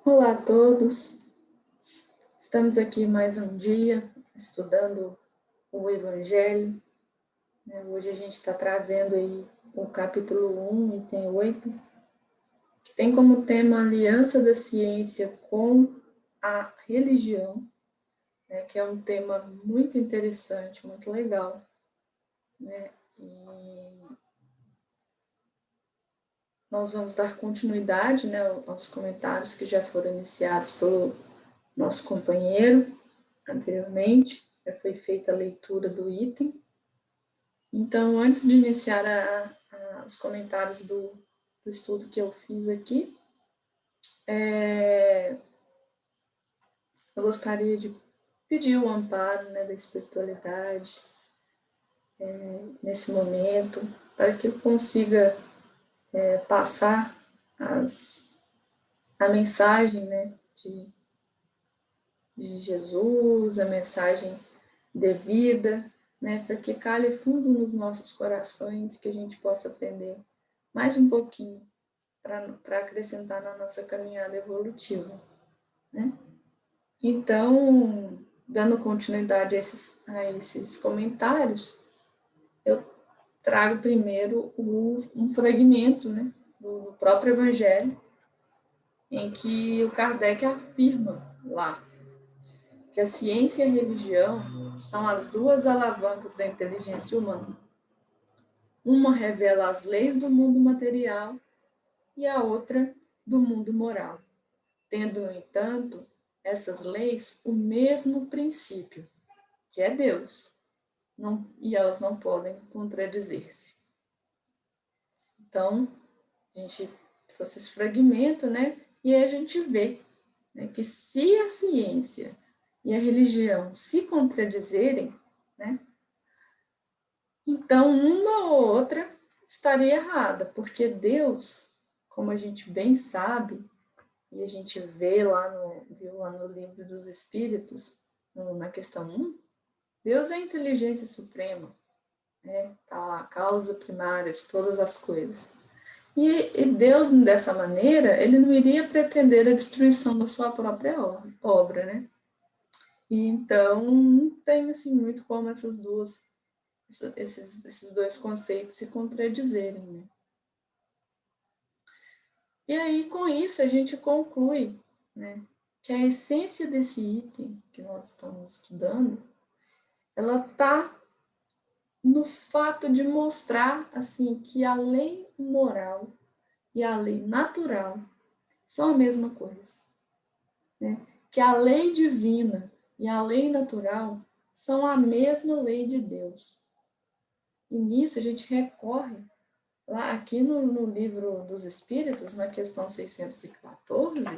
Olá a todos, estamos aqui mais um dia estudando o Evangelho. Hoje a gente está trazendo aí o capítulo 1, item 8, que tem como tema a aliança da ciência com a religião, que é um tema muito interessante, muito legal. E nós vamos dar continuidade aos comentários que já foram iniciados pelo nosso companheiro anteriormente. Já foi feita a leitura do item. Então, antes de iniciar os comentários do estudo que eu fiz aqui, eu gostaria de pedir o amparo da espiritualidade nesse momento, para que eu consiga passar a mensagem de Jesus, a mensagem devida, para que cale fundo nos nossos corações, que a gente possa aprender mais um pouquinho para acrescentar na nossa caminhada evolutiva. Então, dando continuidade a esses comentários, eu trago primeiro um fragmento do próprio Evangelho, em que o Kardec afirma lá que a ciência e a religião são as duas alavancas da inteligência humana. Uma revela as leis do mundo material e a outra do mundo moral, tendo, no entanto, essas leis o mesmo princípio, que é Deus, e elas não podem contradizer-se. Então, a gente trouxe esse fragmento, e aí a gente vê que se a ciência e a religião se contradizerem, então uma ou outra estaria errada, porque Deus, como a gente bem sabe, e a gente viu lá no Livro dos Espíritos, na questão 1, Deus é a inteligência suprema, está lá, a causa primária de todas as coisas. E Deus, dessa maneira, ele não iria pretender a destruição da sua própria obra, E então, não tem assim, muito como esses dois conceitos se contradizerem, E aí, com isso, a gente conclui, que a essência desse item que nós estamos estudando, ela está no fato de mostrar assim que a lei moral e a lei natural são a mesma coisa, que a lei divina e a lei natural são a mesma lei de Deus. E nisso a gente recorre lá aqui no Livro dos Espíritos, na questão 614,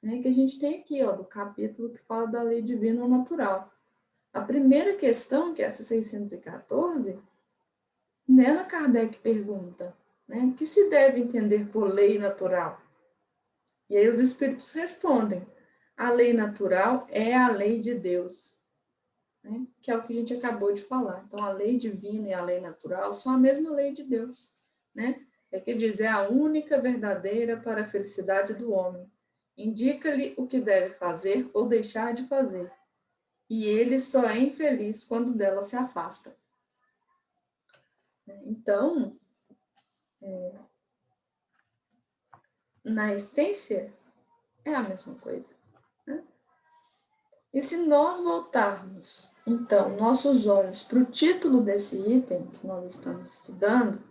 que a gente tem aqui, do capítulo que fala da lei divina ou natural. A primeira questão, que é essa 614, nela Kardec pergunta, o que se deve entender por lei natural? E aí os espíritos respondem, a lei natural é a lei de Deus, que é o que a gente acabou de falar. Então, a lei divina e a lei natural são a mesma lei de Deus, É que diz, é a única verdadeira para a felicidade do homem. Indica-lhe o que deve fazer ou deixar de fazer. E ele só é infeliz quando dela se afasta. Então, na essência, é a mesma coisa. E se nós voltarmos, então, nossos olhos para o título desse item que nós estamos estudando,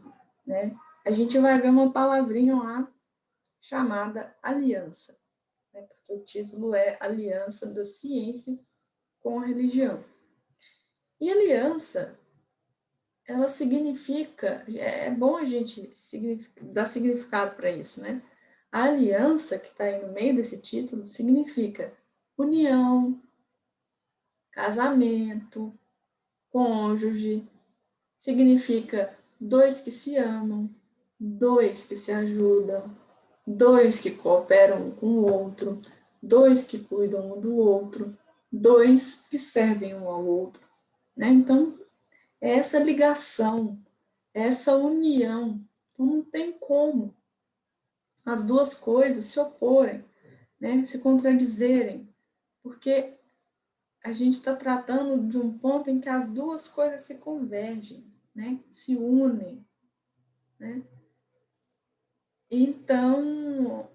a gente vai ver uma palavrinha lá chamada aliança, porque o título é Aliança da Ciência com a Religião. E aliança, ela significa, é bom a gente dar significado para isso, A aliança que está aí no meio desse título significa união, casamento, cônjuge, significa dois que se amam, dois que se ajudam, dois que cooperam um com o outro, dois que cuidam um do outro, dois que servem um ao outro. Então, é essa ligação, essa união. Então, não tem como as duas coisas se oporem, né, se contradizerem, porque a gente está tratando de um ponto em que as duas coisas se convergem, né, se unem, né? Então,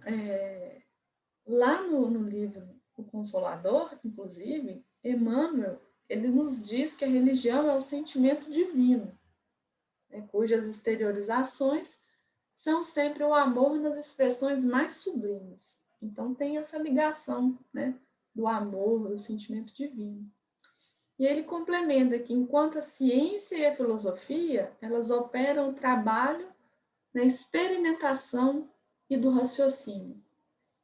lá no livro O Consolador, inclusive, Emmanuel, ele nos diz que a religião é o sentimento divino, né, cujas exteriorizações são sempre o amor nas expressões mais sublimes. Então tem essa ligação, né, do amor, do sentimento divino. E ele complementa que enquanto a ciência e a filosofia, elas operam o trabalho na experimentação e do raciocínio.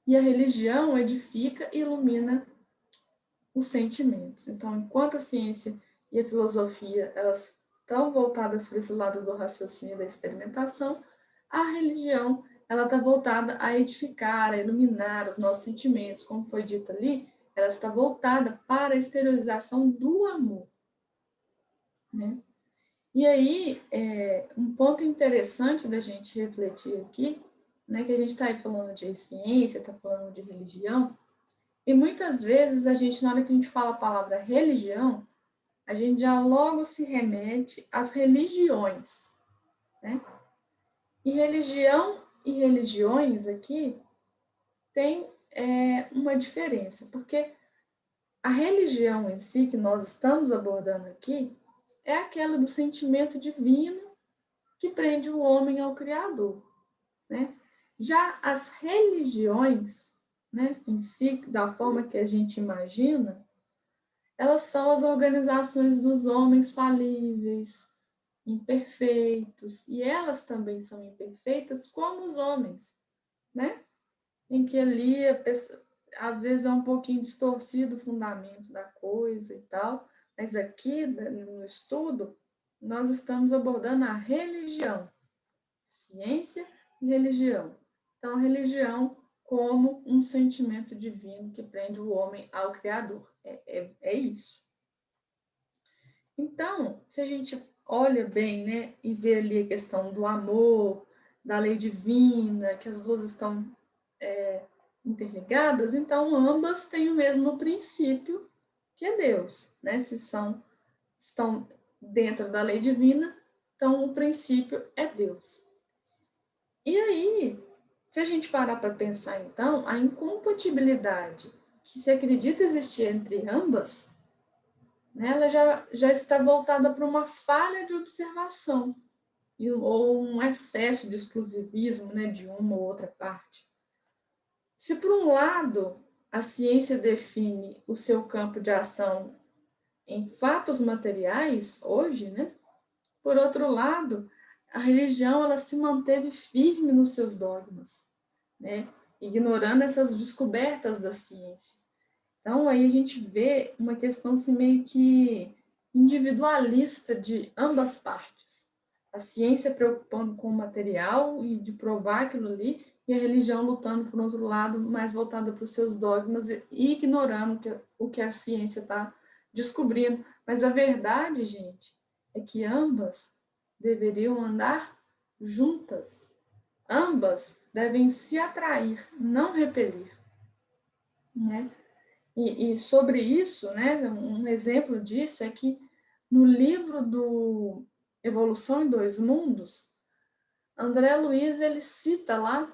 E a religião edifica e ilumina os sentimentos. Então, enquanto a ciência e a filosofia, elas estão voltadas para esse lado do raciocínio e da experimentação, a religião, ela está voltada a edificar, a iluminar os nossos sentimentos, como foi dito ali, ela está voltada para a exteriorização do amor, né? E aí, um ponto interessante da gente refletir aqui, né, que a gente está aí falando de ciência, está falando de religião, e muitas vezes a gente, na hora que a gente fala a palavra religião, a gente já logo se remete às religiões, né? E religião e religiões aqui tem uma diferença, porque a religião em si que nós estamos abordando aqui é aquela do sentimento divino que prende o homem ao Criador, né? Já as religiões, né, em si, da forma que a gente imagina, elas são as organizações dos homens falíveis, imperfeitos, e elas também são imperfeitas como os homens, né? Em que ali a pessoa, às vezes é um pouquinho distorcido o fundamento da coisa e tal, mas aqui no estudo nós estamos abordando a religião, ciência e religião. Então, a religião como um sentimento divino que prende o homem ao Criador. É isso. Então, se a gente olha bem, né, e vê ali a questão do amor, da lei divina, que as duas estão interligadas, então ambas têm o mesmo princípio, que é Deus, né? Se estão dentro da lei divina, então o princípio é Deus. E aí, se a gente parar para pensar, então, a incompatibilidade que se acredita existir entre ambas, né, ela já está voltada para uma falha de observação ou um excesso de exclusivismo, né, de uma ou outra parte. Se, por um lado, a ciência define o seu campo de ação em fatos materiais, hoje, né, por outro lado, a religião ela se manteve firme nos seus dogmas, né, ignorando essas descobertas da ciência. Então, aí a gente vê uma questão assim, meio que individualista de ambas partes. A ciência preocupando com o material e de provar aquilo ali, e a religião lutando, por outro lado, mais voltada para os seus dogmas e ignorando o que a ciência está descobrindo. Mas a verdade, gente, é que ambas deveriam andar juntas. Ambas devem se atrair, não repelir, né? E sobre isso, né, um exemplo disso é que no livro do Evolução em Dois Mundos, André Luiz ele cita lá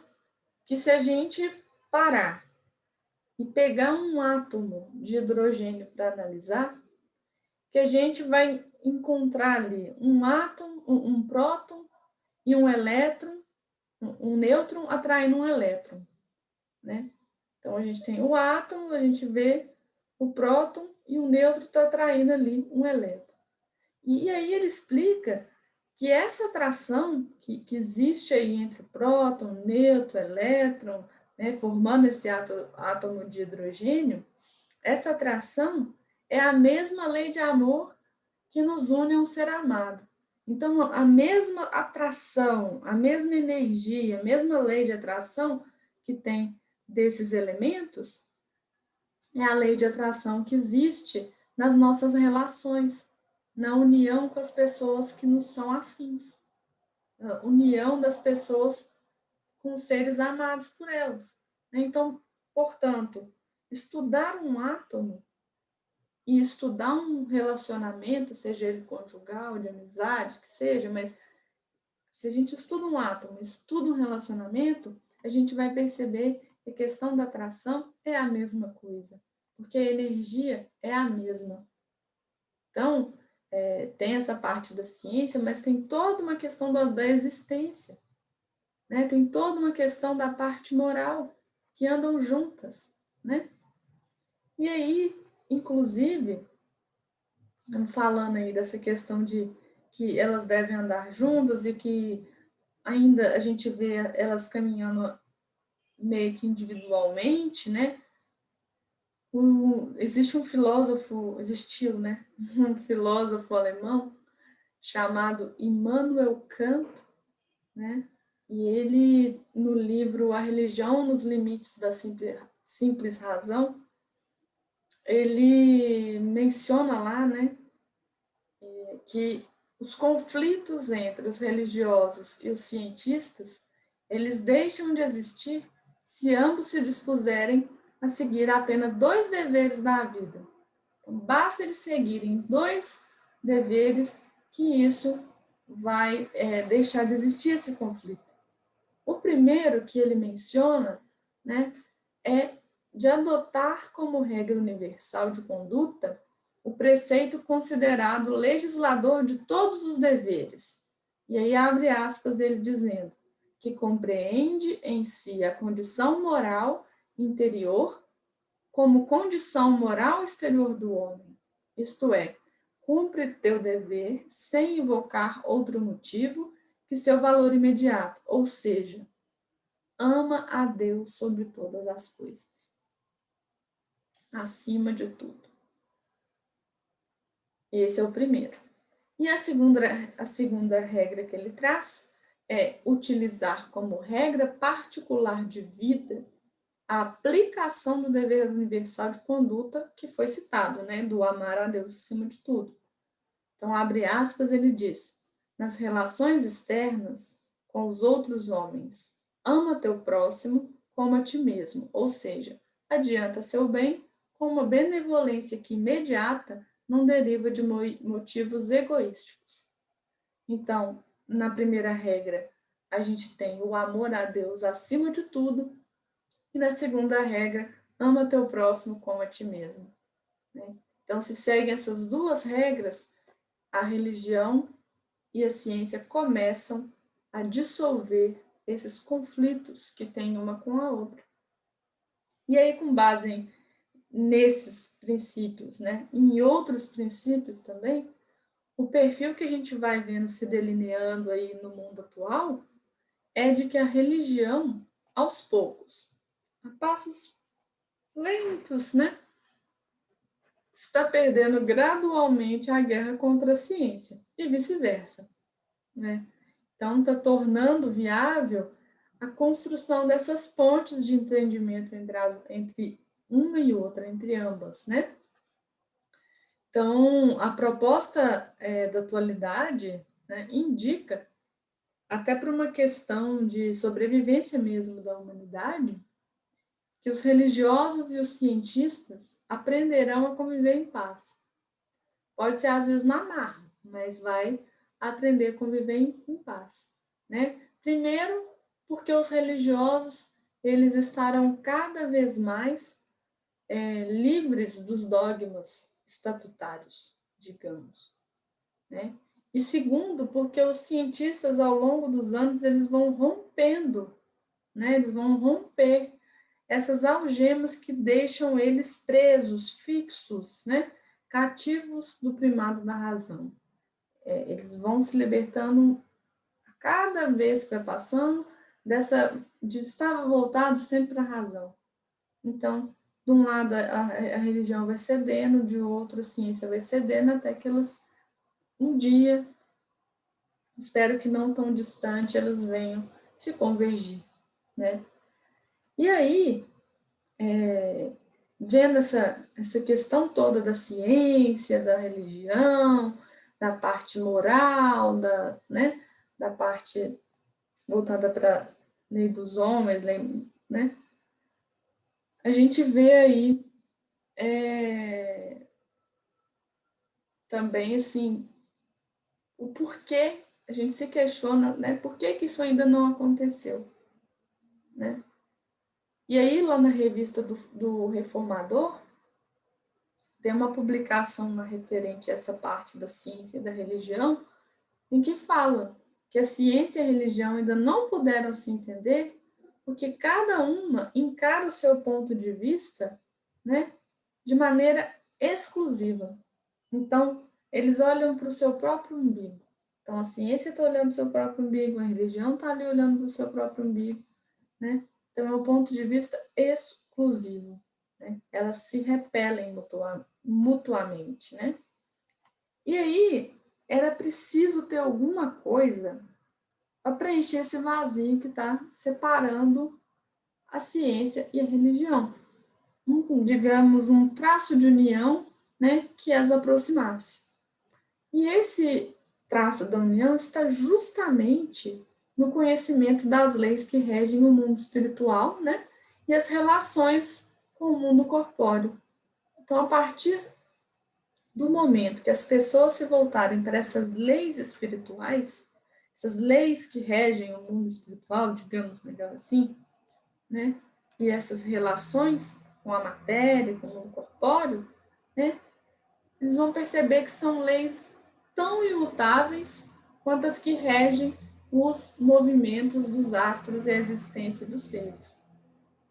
que se a gente parar e pegar um átomo de hidrogênio para analisar, que a gente vai encontrar ali um átomo, um próton e um elétron, um nêutron atraindo um elétron, né? Então a gente tem o átomo, a gente vê o próton e o nêutron está atraindo ali um elétron. E aí ele explica que essa atração que existe aí entre o próton, o nêutron, o elétron, né, formando esse átomo de hidrogênio, essa atração é a mesma lei de amor que nos une a um ser amado. Então, a mesma atração, a mesma energia, a mesma lei de atração que tem desses elementos é a lei de atração que existe nas nossas relações, na união com as pessoas que nos são afins, a união das pessoas com os seres amados por elas. Então, Portanto, estudar um átomo e estudar um relacionamento, seja ele conjugal, de amizade, que seja, mas se a gente estuda um átomo, estuda um relacionamento, a gente vai perceber que a questão da atração é a mesma coisa, porque a energia é a mesma. Então, tem essa parte da ciência, mas tem toda uma questão da existência, né? Tem toda uma questão da parte moral, que andam juntas, né? E aí, inclusive, falando aí dessa questão de que elas devem andar juntas e que ainda a gente vê elas caminhando meio que individualmente, né? Existiu, né? Um filósofo alemão chamado Immanuel Kant, né? E ele, no livro A Religião nos Limites da Simples Razão, ele menciona lá, né, que os conflitos entre os religiosos e os cientistas, eles deixam de existir se ambos se dispuserem a seguir apenas 2 deveres da vida. Então, basta eles seguirem 2 deveres que isso vai deixar de existir esse conflito. O primeiro que ele menciona, né, é de adotar como regra universal de conduta o preceito considerado legislador de todos os deveres. E aí abre aspas ele dizendo que compreende em si a condição moral interior como condição moral exterior do homem. Isto é, cumpre teu dever sem invocar outro motivo que seu valor imediato, ou seja, ama a Deus sobre todas as coisas, acima de tudo. Esse é o primeiro. E a segunda regra que ele traz é utilizar como regra particular de vida a aplicação do dever universal de conduta que foi citado, né, do amar a Deus acima de tudo. Então, abre aspas, ele diz: nas relações externas com os outros homens, ama teu próximo como a ti mesmo, ou seja, adianta seu bem com uma benevolência que imediata não deriva de motivos egoísticos. Então, na primeira regra, a gente tem o amor a Deus acima de tudo, e na segunda regra, ama teu próximo como a ti mesmo. Né? Então, se seguem essas 2 regras, a religião e a ciência começam a dissolver esses conflitos que tem uma com a outra. E aí, com base nesses princípios, né, e em outros princípios também, o perfil que a gente vai vendo se delineando aí no mundo atual é de que a religião, aos poucos, a passos lentos, né, está perdendo gradualmente a guerra contra a ciência e vice-versa, né? Então, está tornando viável a construção dessas pontes de entendimento entre uma e outra, entre ambas, né? Então, a proposta da atualidade, né, indica, até por uma questão de sobrevivência mesmo da humanidade, que os religiosos e os cientistas aprenderão a conviver em paz. Pode ser, às vezes, na marra, mas vai aprender a conviver em paz, né? Primeiro, porque os religiosos, eles estarão cada vez mais livres dos dogmas estatutários, digamos, né? E segundo, porque os cientistas, ao longo dos anos, eles vão rompendo, né? Eles vão romper essas algemas que deixam eles presos, fixos, né? Cativos do primado da razão. Eles vão se libertando a cada vez que vai passando de estar voltado sempre para a razão. Então, de um lado a religião vai cedendo, de outro a ciência vai cedendo, até que elas, um dia, espero que não tão distante, elas venham se convergir, né? E aí, vendo essa questão toda da ciência, da religião, da parte moral, né, da parte voltada para a lei dos homens, né, a gente vê aí também, assim, o porquê, a gente se questiona, né, por que que isso ainda não aconteceu, né? E aí, lá na revista do Reformador, tem uma publicação na referente a essa parte da ciência e da religião, em que fala que a ciência e a religião ainda não puderam se entender, porque cada uma encara o seu ponto de vista, né, de maneira exclusiva. Então, eles olham para o seu próprio umbigo. Então, a ciência está olhando para o seu próprio umbigo, a religião está ali olhando para o seu próprio umbigo, né? Então, é um ponto de vista exclusivo, né? Elas se repelem mutuamente, né? E aí, era preciso ter alguma coisa para preencher esse vazio que está separando a ciência e a religião. Digamos, um traço de união, né, que as aproximasse. E esse traço da união está justamente no conhecimento das leis que regem o mundo espiritual, né, e as relações com o mundo corpóreo. Então, a partir do momento que as pessoas se voltarem para essas leis espirituais, essas leis que regem o mundo espiritual, digamos melhor assim, né? E essas relações com a matéria, com o mundo corpóreo, né? Eles vão perceber que são leis tão imutáveis quanto as que regem os movimentos dos astros e a existência dos seres.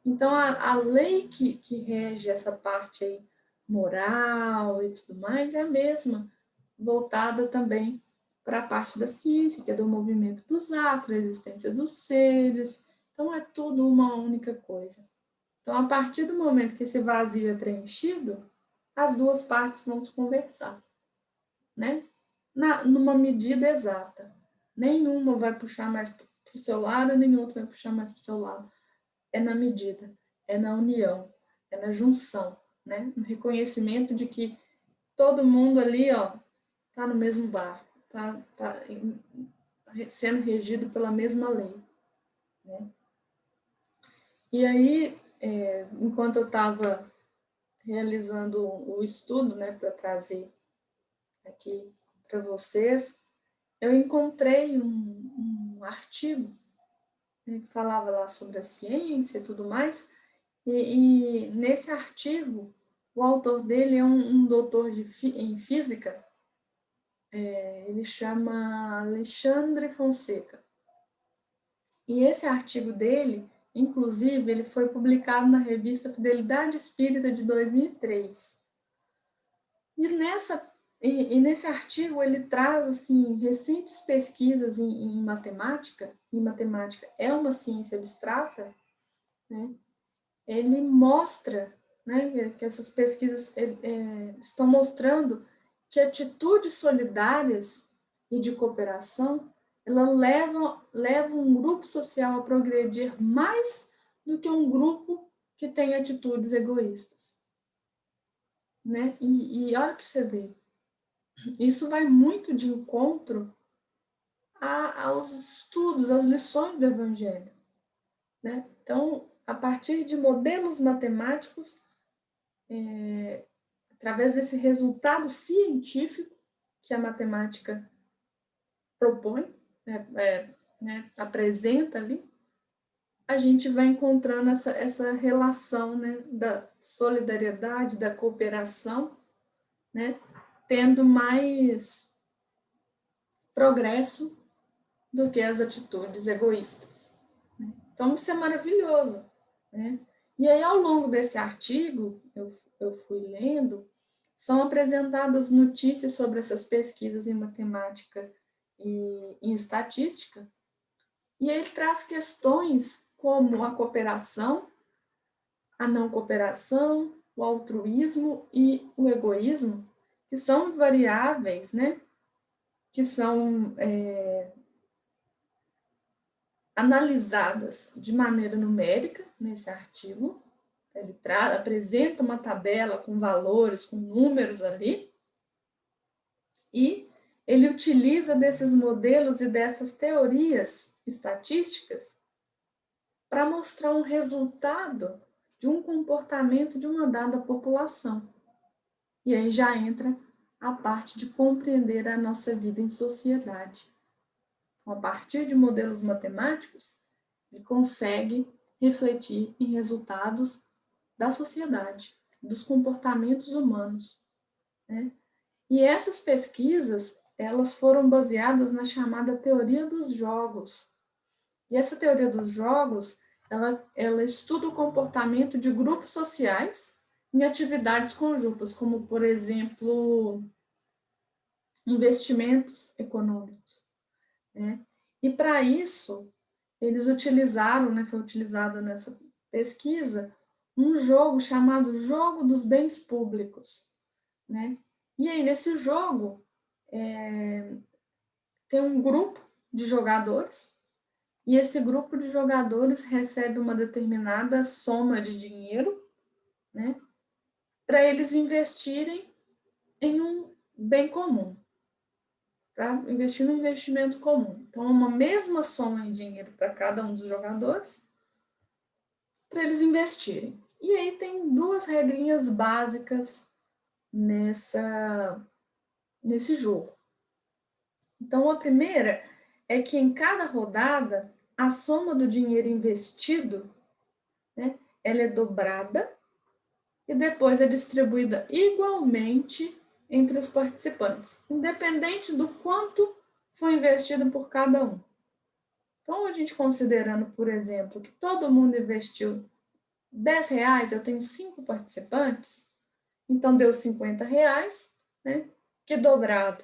Então, a lei que rege essa parte aí moral e tudo mais é a mesma, voltada também para a parte da ciência, que é do movimento dos astros, a existência dos seres. Então, é tudo uma única coisa. Então, a partir do momento que esse vazio é preenchido, as duas partes vão se conversar, né? Numa medida exata. Nenhuma vai puxar mais para o seu lado, nem outra vai puxar mais para o seu lado. É na medida, é na união, é na junção, né? No reconhecimento de que todo mundo ali, ó, tá no mesmo barco, tá sendo regido pela mesma lei, né? E aí, enquanto eu estava realizando o estudo, né, para trazer aqui para vocês, eu encontrei um artigo, né, que falava lá sobre a ciência e tudo mais, e nesse artigo, o autor dele é um doutor em física, ele chama Alexandre Fonseca. E esse artigo dele, inclusive, ele foi publicado na revista Fidelidade Espírita de 2003. E nesse artigo ele traz assim recentes pesquisas em matemática, e matemática é uma ciência abstrata, né? Ele mostra, né, que essas pesquisas estão mostrando que atitudes solidárias e de cooperação ela leva um grupo social a progredir mais do que um grupo que tem atitudes egoístas, né? E olha para você ver, isso vai muito de encontro aos estudos, às lições do Evangelho, né? Então, a partir de modelos matemáticos, através desse resultado científico que a matemática propõe, né, apresenta ali, a gente vai encontrando essa relação, né, da solidariedade, da cooperação, né, tendo mais progresso do que as atitudes egoístas. Né? Então, isso é maravilhoso. Né? E aí, ao longo desse artigo, eu fui lendo, são apresentadas notícias sobre essas pesquisas em matemática e em estatística, e ele traz questões como a cooperação, a não cooperação, o altruísmo e o egoísmo, que são variáveis, né? Que são analisadas de maneira numérica nesse artigo. Ele apresenta uma tabela com valores, com números ali, e ele utiliza desses modelos e dessas teorias estatísticas para mostrar um resultado de um comportamento de uma dada população. E aí já entra a parte de compreender a nossa vida em sociedade. Então, a partir de modelos matemáticos, ele consegue refletir em resultados da sociedade, dos comportamentos humanos, né? E essas pesquisas, elas foram baseadas na chamada teoria dos jogos. E essa teoria dos jogos, ela estuda o comportamento de grupos sociais em atividades conjuntas, como, por exemplo, investimentos econômicos, né? E para isso, eles utilizaram, né, foi utilizado nessa pesquisa, um jogo chamado Jogo dos Bens Públicos, né? E aí, nesse jogo, tem um grupo de jogadores, e esse grupo de jogadores recebe uma determinada soma de dinheiro, né, para eles investirem em um bem comum, para investir no investimento comum. Então, uma mesma soma de dinheiro para cada um dos jogadores, para eles investirem. E aí tem duas regrinhas básicas nesse jogo. Então, a primeira é que em cada rodada, a soma do dinheiro investido, né, ela é dobrada e depois é distribuída igualmente entre os participantes, independente do quanto foi investido por cada um. Então, a gente considerando, por exemplo, que todo mundo investiu R$ 10, eu tenho 5 participantes, então deu R$ 50, né? Que dobrado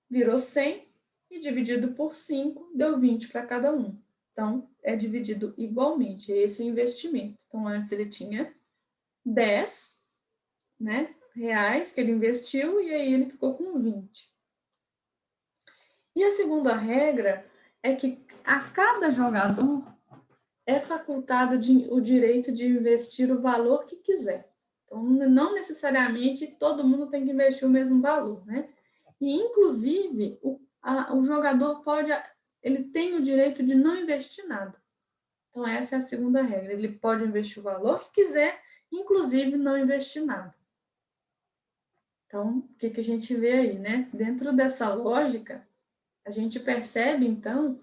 virou 100 e dividido por 5 deu 20 para cada um. Então, é dividido igualmente, esse é o investimento. Então, antes ele tinha 10, né, reais que ele investiu e aí ele ficou com 20. E a segunda regra é que a cada jogador é facultado o direito de investir o valor que quiser. Então, não necessariamente todo mundo tem que investir o mesmo valor, né? E, inclusive, o jogador ele tem o direito de não investir nada. Então, essa é a segunda regra. Ele pode investir o valor que quiser, inclusive não investir nada. Então, o que a gente vê aí, né? Dentro dessa lógica, a gente percebe, então,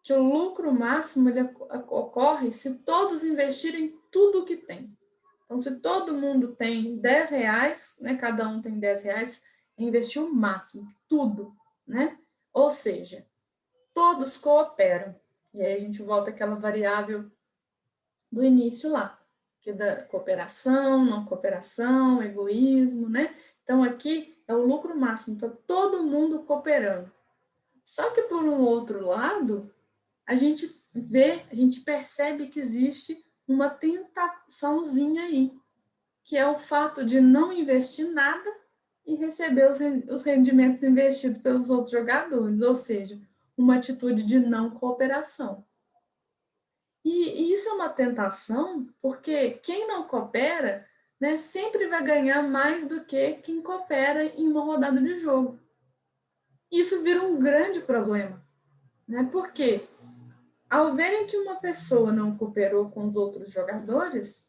que o lucro máximo ele ocorre se todos investirem tudo o que tem. Então, se todo mundo tem R$ 10, né, cada um tem R$ 10, investir o máximo, tudo, né? Ou seja, todos cooperam. E aí a gente volta àquela variável do início lá, que é da cooperação, não cooperação, egoísmo, né? Então, aqui é o lucro máximo, está todo mundo cooperando. Só que, por um outro lado, a gente percebe que existe uma tentaçãozinha aí, que é o fato de não investir nada e receber os rendimentos investidos pelos outros jogadores, ou seja, uma atitude de não cooperação. E isso é uma tentação, porque quem não coopera, né, sempre vai ganhar mais do que quem coopera em uma rodada de jogo. Isso vira um grande problema, né? Porque ao verem que uma pessoa não cooperou com os outros jogadores,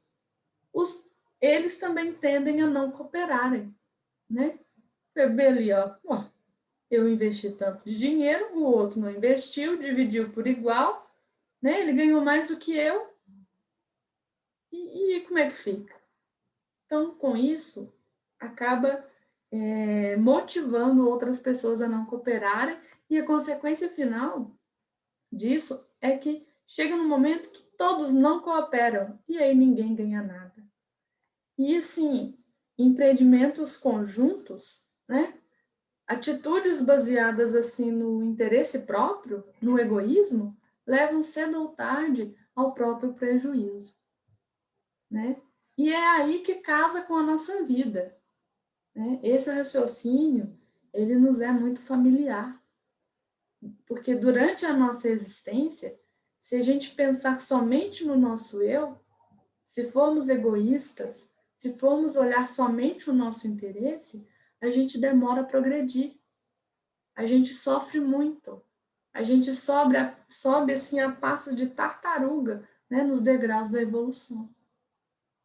eles também tendem a não cooperarem, né? Eu ver ali, ó, eu investi tanto de dinheiro, o outro não investiu, dividiu por igual, né? Ele ganhou mais do que eu, e como é que fica? Então, com isso, acaba motivando outras pessoas a não cooperarem, e a consequência final disso é que chega no momento que todos não cooperam, e aí ninguém ganha nada. E, assim, empreendimentos conjuntos, né? Atitudes baseadas, assim, no interesse próprio, no egoísmo, levam cedo ou tarde ao próprio prejuízo, né? E é aí que casa com a nossa vida, né? Esse raciocínio, ele nos é muito familiar, porque durante a nossa existência, se a gente pensar somente no nosso eu, se formos egoístas, se formos olhar somente o nosso interesse, a gente demora a progredir, a gente sofre muito, a gente sobe assim a passos de tartaruga, né, nos degraus da evolução.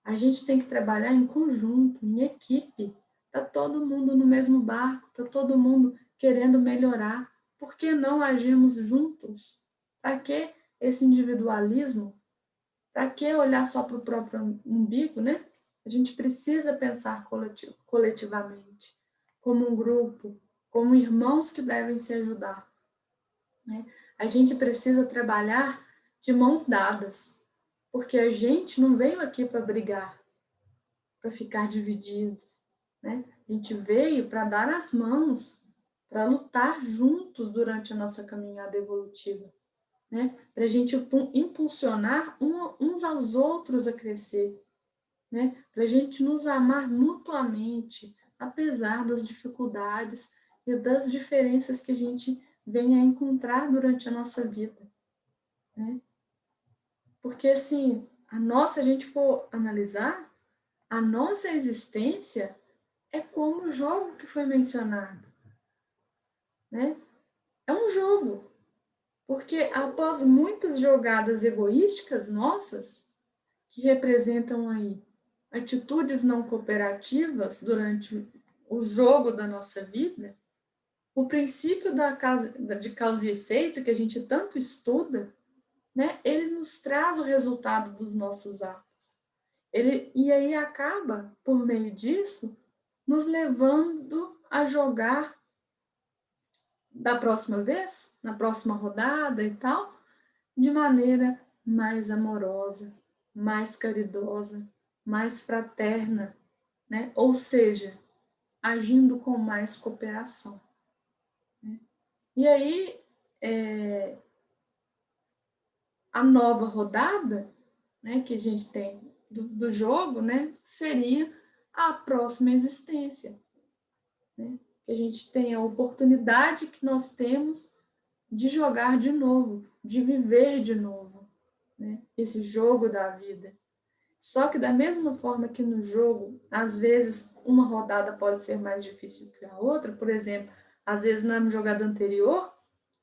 A gente tem que trabalhar em conjunto, em equipe. Está todo mundo no mesmo barco, está todo mundo querendo melhorar. Por que não agirmos juntos? Para que esse individualismo? Para que olhar só para o próprio umbigo, né? A gente precisa pensar coletivamente, como um grupo, como irmãos que devem se ajudar, né? A gente precisa trabalhar de mãos dadas, porque a gente não veio aqui para brigar, para ficar divididos, né? A gente veio para dar as mãos, para lutar juntos durante a nossa caminhada evolutiva, né? Para a gente impulsionar uns aos outros a crescer, né? Para a gente nos amar mutuamente, apesar das dificuldades e das diferenças que a gente venha a encontrar durante a nossa vida, né? Porque, assim, se a gente for analisar, a nossa existência é como o jogo que foi mencionado, né? É um jogo, porque após muitas jogadas egoísticas nossas, que representam aí atitudes não cooperativas durante o jogo da nossa vida, o princípio de causa e efeito que a gente tanto estuda, né, ele nos traz o resultado dos nossos atos. E aí acaba, por meio disso, nos levando a jogar da próxima vez, na próxima rodada e tal, de maneira mais amorosa, mais caridosa, mais fraterna, né? Ou seja, agindo com mais cooperação, né? E aí, a nova rodada, né, que a gente tem do jogo, né, seria a próxima existência, né? Que a gente tem a oportunidade que nós temos de jogar de novo, de viver de novo, né? Esse jogo da vida. Só que da mesma forma que no jogo, às vezes uma rodada pode ser mais difícil que a outra, por exemplo, às vezes na jogada anterior,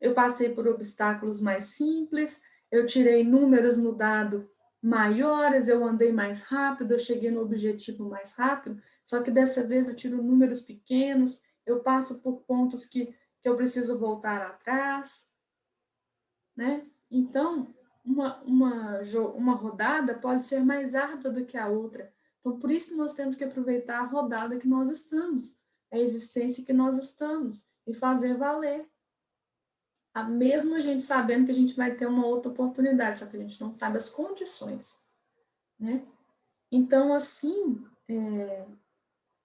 eu passei por obstáculos mais simples, eu tirei números no dado maiores, eu andei mais rápido, eu cheguei no objetivo mais rápido, só que dessa vez eu tiro números pequenos, eu passo por pontos que eu preciso voltar atrás, né? Então, uma rodada pode ser mais árdua do que a outra. Então, por isso que nós temos que aproveitar a rodada que nós estamos, a existência que nós estamos, e fazer valer. Mesmo a gente sabendo que a gente vai ter uma outra oportunidade, só que a gente não sabe as condições, né? Então, assim,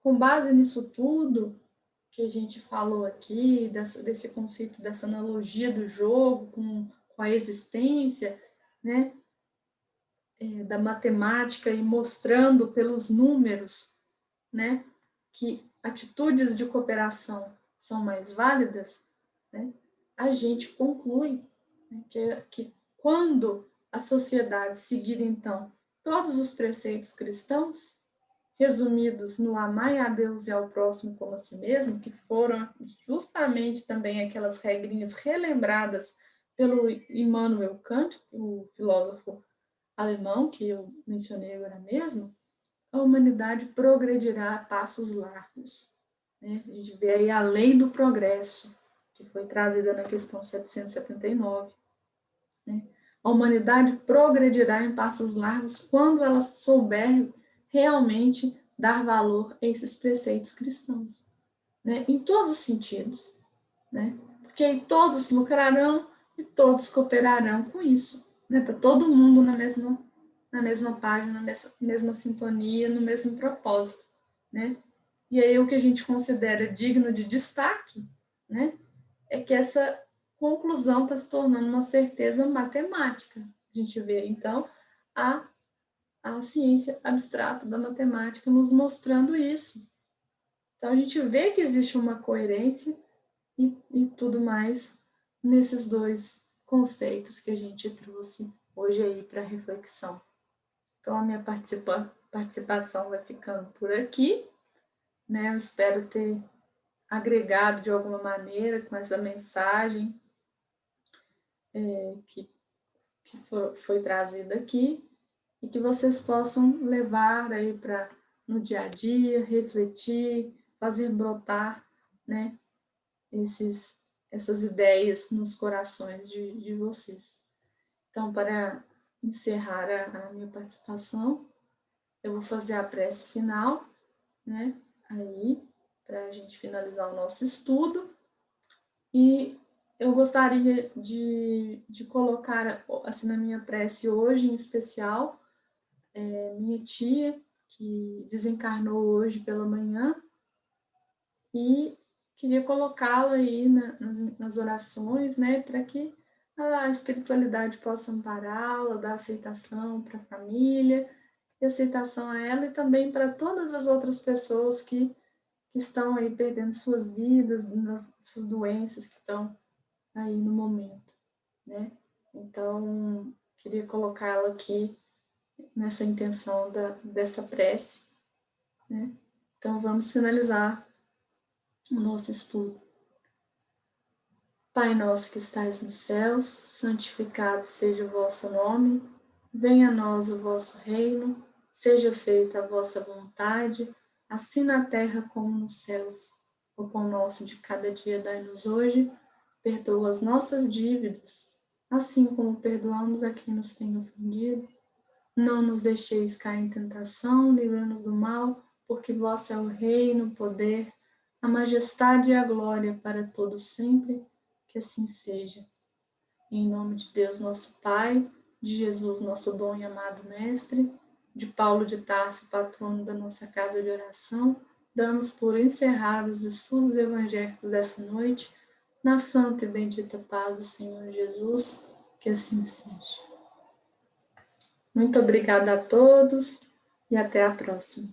com base nisso tudo que a gente falou aqui, desse conceito, dessa analogia do jogo com a existência, né? Da matemática e mostrando pelos números, né, que atitudes de cooperação são mais válidas, né, a gente conclui, né, que quando a sociedade seguir, então, todos os preceitos cristãos, resumidos no amar a Deus e ao próximo como a si mesmo, que foram justamente também aquelas regrinhas relembradas pelo Immanuel Kant, o filósofo alemão, que eu mencionei agora mesmo, a humanidade progredirá a passos largos, né? A gente vê aí a lei do progresso, que foi trazida na questão 779. Né? A humanidade progredirá em passos largos quando ela souber realmente dar valor a esses preceitos cristãos, né? Em todos os sentidos, né? Porque aí todos lucrarão e todos cooperarão com isso, né? Tá todo mundo na mesma página, na mesma sintonia, no mesmo propósito, né? E aí o que a gente considera digno de destaque, né, é que essa conclusão está se tornando uma certeza matemática. A gente vê, então, a, a ciência abstrata da matemática nos mostrando isso. Então, a gente vê que existe uma coerência e tudo mais nesses dois conceitos que a gente trouxe hoje aí para reflexão. Então, a minha participação vai ficando por aqui, né? Eu espero ter agregado de alguma maneira com essa mensagem que foi trazida aqui. e que vocês possam levar aí para no dia a dia, refletir, fazer brotar, né, essas ideias nos corações de vocês. Então, para encerrar a minha participação, eu vou fazer a prece final, né, aí, para a gente finalizar o nosso estudo. E eu gostaria de colocar, assim, na minha prece hoje, em especial, minha tia, que desencarnou hoje pela manhã, e queria colocá-la aí nas orações, né, para que a espiritualidade possa ampará-la, dar aceitação para a família, e aceitação a ela, e também para todas as outras pessoas que estão aí perdendo suas vidas, nessas doenças que estão aí no momento, né? Então, queria colocá-la aqui nessa intenção dessa prece, né? Então, vamos finalizar o nosso estudo. Pai nosso que estais nos céus, santificado seja o vosso nome, venha a nós o vosso reino, seja feita a vossa vontade, assim na terra como nos céus. O pão nosso de cada dia dai-nos hoje, perdoa as nossas dívidas, assim como perdoamos a quem nos tem ofendido. Não nos deixeis cair em tentação, livra-nos do mal, porque vosso é o reino, o poder, a majestade e a glória para todos sempre. Que assim seja. Em nome de Deus, nosso Pai, de Jesus, nosso bom e amado Mestre, de Paulo de Tarso, patrono da nossa casa de oração, damos por encerrados os estudos evangélicos dessa noite, na santa e bendita paz do Senhor Jesus, que assim seja. Muito obrigada a todos e até a próxima.